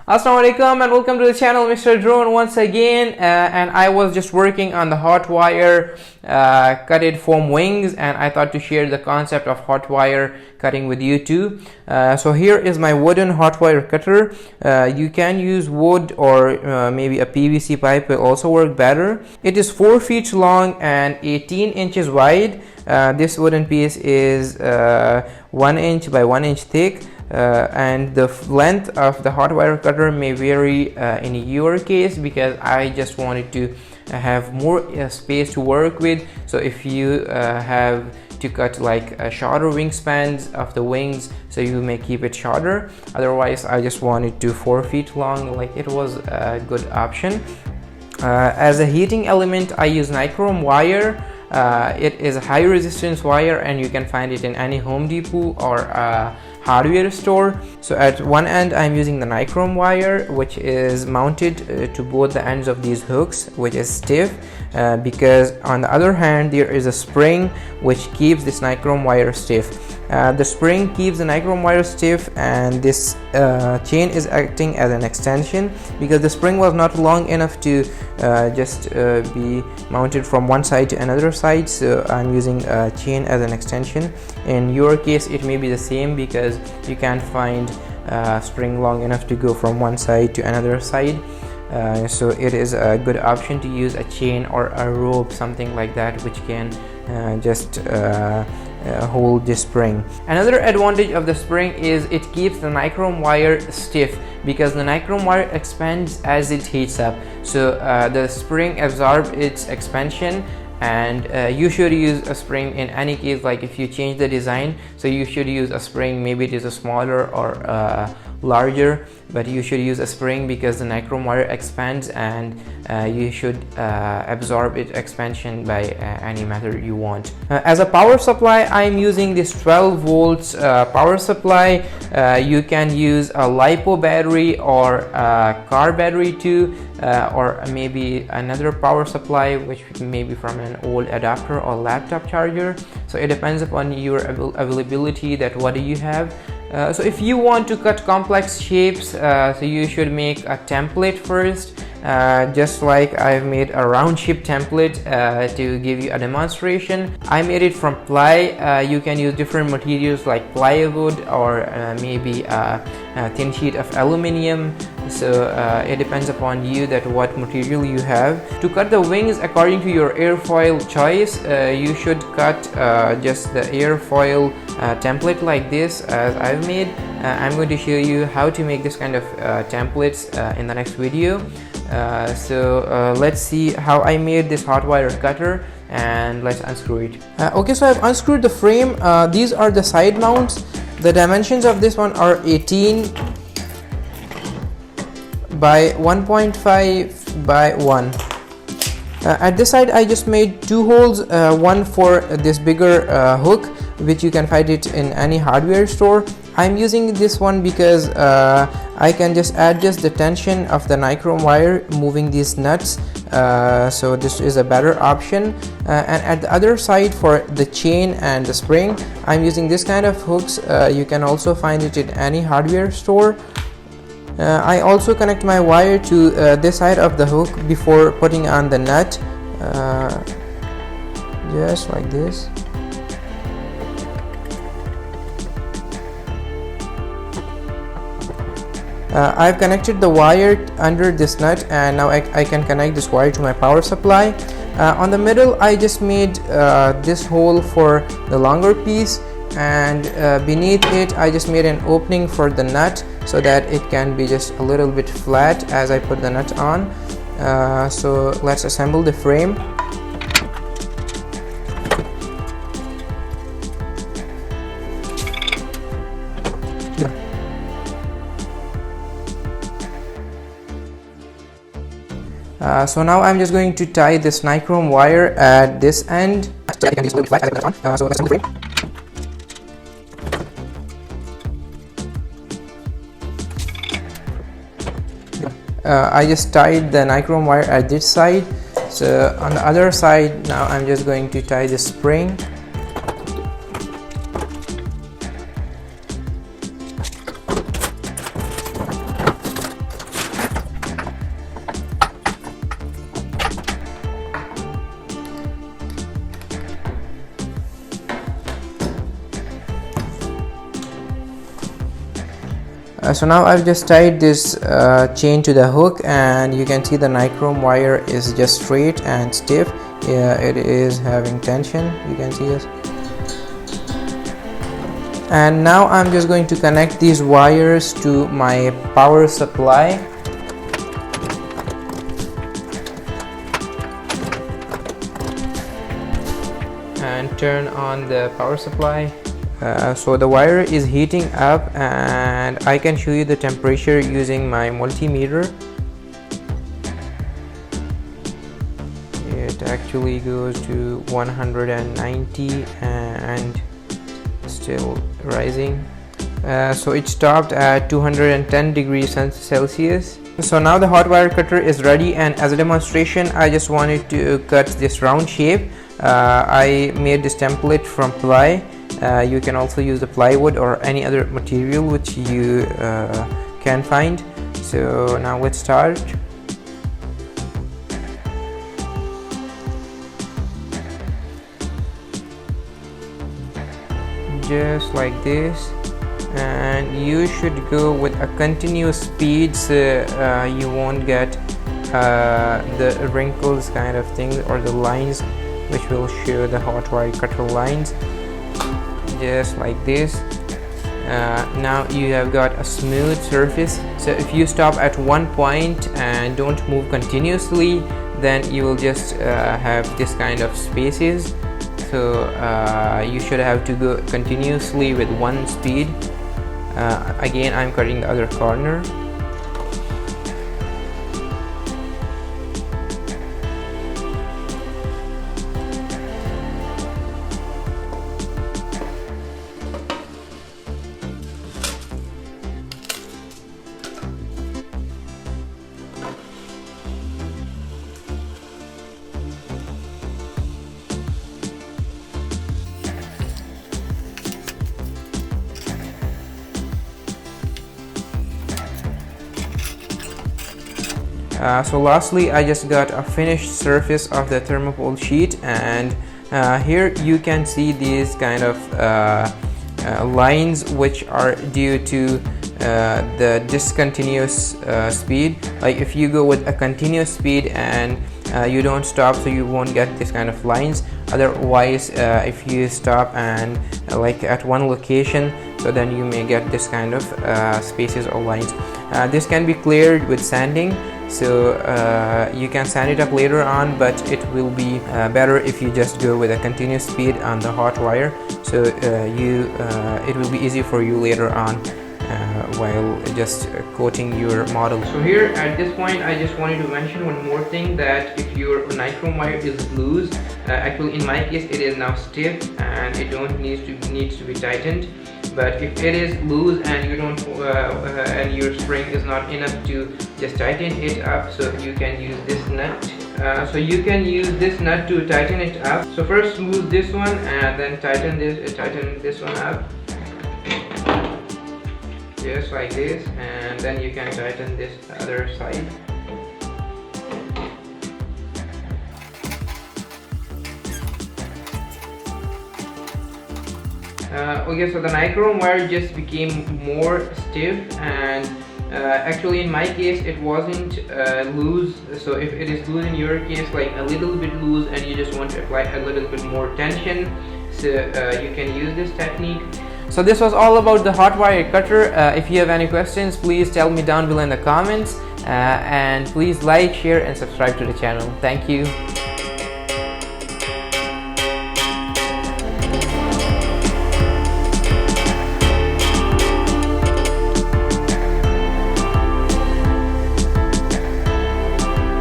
Assalamualaikum and welcome to the channel, Mr. Drone once again. And I was just working on the Hotwire cutted foam wings, and I thought to share the concept of Hotwire cutting with you too. So here is my wooden Hotwire cutter. You can use wood or maybe a PVC pipe will also work better. It is 4 feet long and 18 inches wide. This wooden piece is 1 inch by 1 inch thick. And the length of the Hotwire cutter may vary in your case, because I just wanted to have more space to work with. So if you have to cut like shorter wingspans of the wings, so you may keep it shorter. Otherwise, I just wanted to 4 feet long, like it was a good option. As a heating element, I use nichrome wire. It is a high resistance wire, and you can find it in any Home Depot or hardware store. So at one end I'm using the nichrome wire, which is mounted to both the ends of these hooks, which is stiff, because on the other hand there is a spring which keeps this nichrome wire stiff. The spring keeps the nichrome wire stiff, and this chain is acting as an extension, because the spring was not long enough to just be mounted from one side to another side. So I'm using a chain as an extension. In your case it may be the same, because you can't find string long enough to go from one side to another side. So it is a good option to use a chain or a rope, something like that, which can just hold the spring. Another advantage of the spring is it keeps the nichrome wire stiff, because the nichrome wire expands as it heats up. So the spring absorbs its expansion, and you should use a spring in any case. Like if you change the design, so you should use a spring, maybe it is a smaller or larger, but you should use a spring, because the nichrome wire expands, and you should absorb its expansion by any method you want. As a power supply, I'm using this 12 volts power supply. You can use a LiPo battery or a car battery too, or maybe another power supply which may be from an old adapter or laptop charger. So it depends upon your availability, that what do you have. So if you want to cut complex shapes, so you should make a template first, just like I've made a round shape template to give you a demonstration. I made it from ply. You can use different materials like plywood or maybe a thin sheet of aluminum. So it depends upon you that what material you have. To cut the wings according to your airfoil choice, you should cut just the airfoil template like this as I've made. I'm going to show you how to make this kind of templates in the next video. So let's see how I made this Hotwire cutter, and let's unscrew it. Okay, so I've unscrewed the frame. These are the side mounts. The dimensions of this one are 18 by 1.5 by 1. At this side I just made 2 holes, one for this bigger hook, which you can find it in any hardware store. I'm using this one because I can just adjust the tension of the nichrome wire moving these nuts. So this is a better option. And at the other side, for the chain and the spring, I'm using this kind of hooks. You can also find it in any hardware store. I also connect my wire to this side of the hook before putting on the nut, just like this. I've connected the wire under this nut, and now I can connect this wire to my power supply. On the middle I just made this hole for the longer piece, and beneath it I just made an opening for the nut, so that it can be just a little bit flat as I put the nut on. So let's assemble the frame. So now I'm just going to tie this nichrome wire at this end. So I can use a little bit flat as I put it on. So let's assemble the frame. I just tied the nichrome wire at this side. So on the other side, now I'm just going to tie the spring. So now I've just tied this chain to the hook, and you can see the nichrome wire is just straight and stiff. It is having tension, you can see this. And now I'm just going to connect these wires to my power supply. And turn on the power supply. So the wire is heating up, and I can show you the temperature using my multimeter. It actually goes to 190 and still rising. So it stopped at 210 degrees Celsius. So now the hot wire cutter is ready, and as a demonstration I just wanted to cut this round shape. I made this template from ply. You can also use the plywood or any other material which you can find. So now let's start. Just like this, and you should go with a continuous speed, so you won't get the wrinkles kind of thing or the lines which will show the hot wire cutter lines. Just like this. Now you have got a smooth surface. So if you stop at one point and don't move continuously, then you will just have this kind of spaces. So you should have to go continuously with one speed. Again, I'm cutting the other corner. So lastly, I just got a finished surface of the thermopole sheet, and here you can see these kind of lines which are due to the discontinuous speed. Like if you go with a continuous speed and you don't stop, so you won't get this kind of lines. Otherwise, if you stop and like at one location, so then you may get this kind of spaces or lines. This can be cleared with sanding. So you can sand it up later on, but it will be better if you just go with a continuous speed on the hot wire. So it will be easy for you later on while just coating your model. So here at this point, I just wanted to mention one more thing, that if your nichrome wire is loose, actually in my case it is now stiff and it needs to be tightened. But if it is loose and you don't and your spring is not enough to just tighten it up, so you can use this nut. So you can use this nut to tighten it up. So first smooth this one and then tighten this one up, just like this, and then you can tighten this other side. Okay, so the nichrome wire just became more stiff, and actually in my case it wasn't loose. So if it is loose in your case, like a little bit loose, and you just want to apply a little bit more tension, so you can use this technique. So this was all about the hot wire cutter. If you have any questions, please tell me down below in the comments, and please like, share and subscribe to the channel. Thank you.